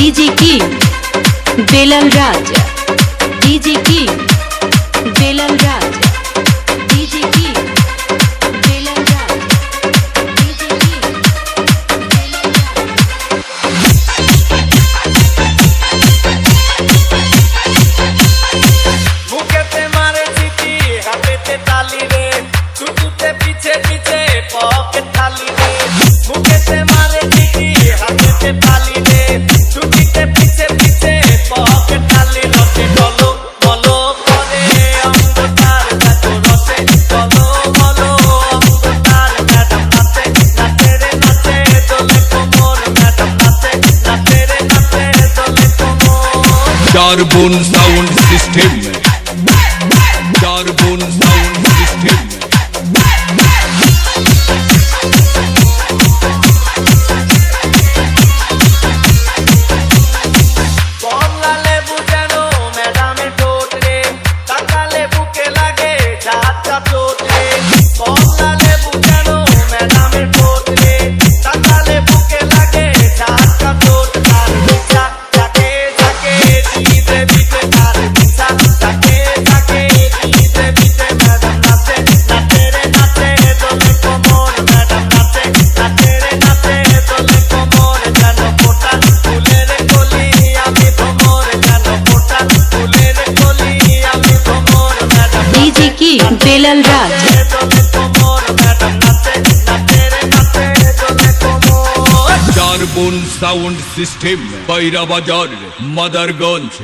DJ की बेलल राज, DJ की बेलल राज, DJ की बेलल राज, डीजे की मुकेते मारे सीटी हाथेते ताली रे टुटुते पीछे पीछे पॉकेट खाली रे मुकेते मारे सीटी हाथेते ताली रे टुटुते पीछे पीछे पॉकेट खाली रोटे बोलो बोलो करे हमको तार का तो रोटे बोलो बोलो हमको तार मैडम नाचे नाचे रे नाचे दोले कोमोर मैडम नाचे नाचे रे नाचे दोले कोमोर टारबोन साउंड सिस्टम टारबोन साउंड सिस्टम কমলা লেবু যেন ম্যাডামে ঠোঁট রে কাঁচা লেবু কে লাগে যাত্রা চোট রে কমলা লেবু যেন ম্যাডামে ঠোঁট রে কাঁচা লেবু কে লাগে যাত্রা চোট তার পিছা যাকে যাকে দিতে দিতে তার পিছা যাকে যাকে দিতে দিতে ম্যাডাম নাচে নাচে রে নাচে দোলে কোমর ম্যাডাম নাচে নাচে রে নাচে দোলে কোমর যেন ফোটা ফুলের কলি আমি ভ্রমর যেন ফোটা ফুলের কলি আমি ভ্রমর ম্যাডাম डीजे की बेलल राज, দোলে কোমর ম্যাডাম নাচে নাচে রে নাচে দোলে কোমর टारबोन साउंड सिस्टम बैरा बाजार मदरगंज।